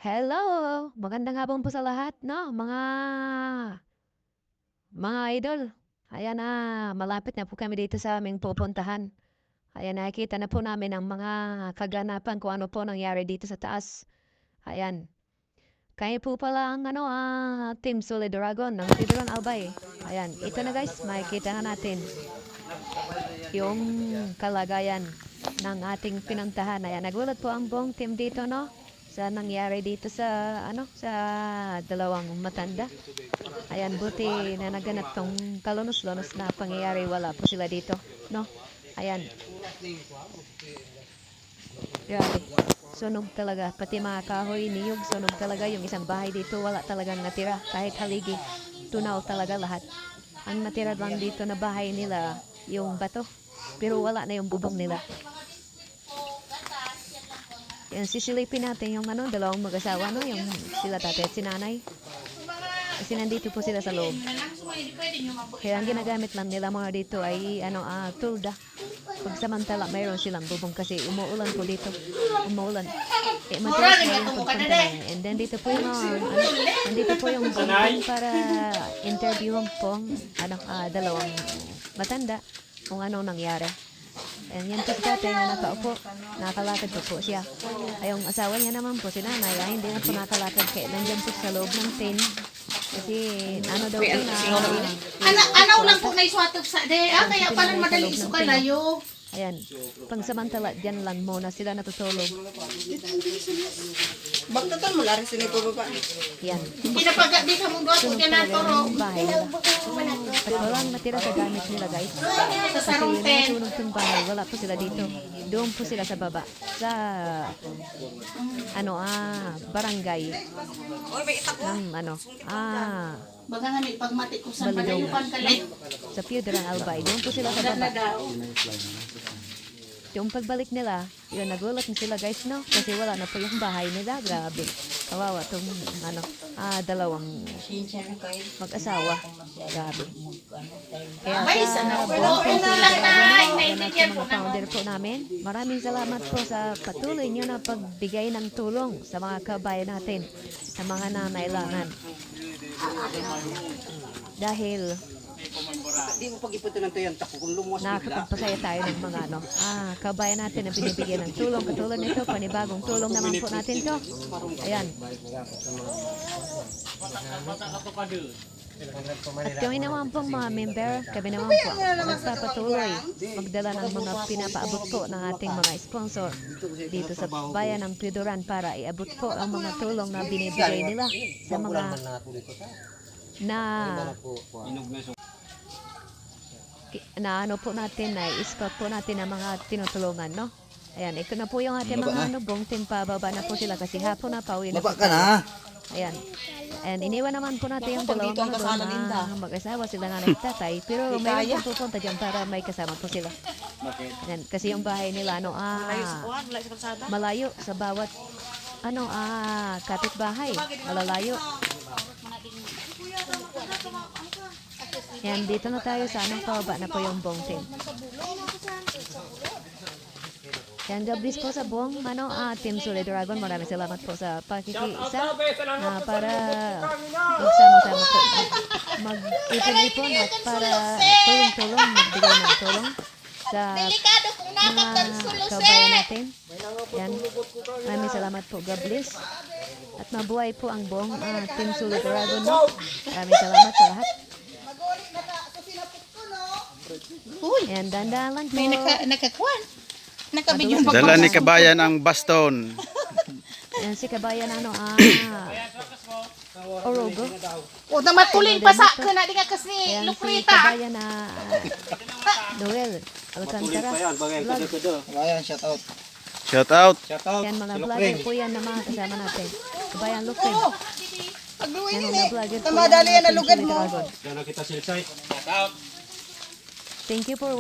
Hello! Magandang hapon po sa lahat, no? Mga idol. Ayan na, malapit na po kami dito sa aming pupuntahan. Ayan, nakikita na po namin ang mga kaganapan kung ano po nangyari dito sa taas. Ayan. Kaya po pala ang Team Solid Dragon ng Tidron Albay. Ayan, ito na guys, makikita na natin yung kalagayan ng ating pinuntahan. Ayan, nagulat po ang buong team dito, no? Sa nangyari dito sa dalawang matanda. Ayan, buti na naganap tong kalunos-lunos na pangyayari. Wala po sila dito, no? Ayan. Grabe. Sunog talaga. Pati mga kahoy, niyog, sunog talaga. Yung isang bahay dito, wala talagang natira. Kahit haligi, tunaw talaga lahat. Ang natira lang dito na bahay nila, yung bato. Pero wala na yung bubong nila. Yan, sisilipin natin yung dalawang mag-asawa, no? Yung sila tatay at si nanay. Kasi nandito po sila sa loob. Kaya ang ginagamit lang nila mga dito ay tulda. Pagsamantala mayroon silang bubong kasi umuulan po dito. Umuulan. Madalas na yung pagpunta namin. And then dito po yung nandito po yung bubong para interviewin pong dalawang matanda kung anong nangyari. And yan po si tatay na nakaupo, nakalakad po siya. Ay yung asawa niya naman po, si nanay, ay hindi na po nakalakad kaya nandyan po sa loob ng tin. Kasi daw po na... Ano lang po na iswatog sa de, kaya palang madali isuka layo. Ayan, pangsamantala, dyan lang muna sila natutulog. Bagtatan mo larin sini po baba. Yan. Pinapaga di ka mong doon po dyan ang toro. Bahay nila. At walang matira sa gamit nila guys. Sa Kasi sarong yung sunog ng bahay, wala po sila dito. Doon po sila sa baba. Sa, barangay. Baga nga may pagmati ko sa Balidong. palayupan ka lang. Sa Piedran Albay. Doon po sila sa baba. Yung pagbalik nila, yun, nagulat na sila guys, no? Kasi wala na po yung bahay nila. Grabe. Kawawa tong, dalawang mag-asawa. Grabe. Kaya sa mga founder po namin, maraming salamat po sa patuloy nyo na pagbigay ng tulong sa mga kabayan natin, sa mga nangailangan. Dahil Di mo pag-iputin ng tuyang tako kung lumuwas bigla. nakakapagpasaya tayo ng mga kabayan natin na binibigyan ng tulong. Katulad nito, panibagong tulong naman po natin to. Ayan. At kami naman pong mga member, kami naman po magpapatuloy magdala ng mga pinapaabot po ng ating mga sponsor dito sa bayan ng Pidoran para iabot po ang mga tulong na binibigay nila sa mga po natin, na i-scout po natin ang mga tinutulungan, no? Ayan, ito na po yung ating mga buong team, pababa na po sila kasi hapon na pauwi na po tayo. Ayan. And iniwan naman po natin yung dalawang mag-asawa sila nga nagtatay, pero mayroon po pupunta dyan para may kasama po sila. Ayan, kasi yung bahay nila, malayo sa bawat, kapitbahay, malalayo. Yan, dito na tayo sa pababa na po yung buong team. Yan, God bless po sa buong Team Solid Dragon. Maraming salamat po sa pakikiisa para magsama-sama po. Mag-ipon-ipon at para tulong-tulong, magbigay ng tulong sa mga kabayan natin. Yan, maraming salamat po. God bless. At mabuhay po ang buong Team Solid Dragon. Maraming salamat sa lahat. Uy, Ayan, dandan lang po. may nakakuan. Nakabidyo pa. Dala ni kabayan ang baston. Ayan, si kabayan Orogo. O, namatulin pa sa ka na di ka kasi Ayan, si Lukrita. kabayan Noel Alcantara. Ayan, shout out. Shout out. Shout out. Yan, mga vlogger po yan na mga kasama natin. Kabayan Lukrin. Pagluwin Yan, yun mga eh. vlogger po Tamadali yan na Team lugad Solid mo. Dragon. Diyan na kita silsay. Thank you for watching.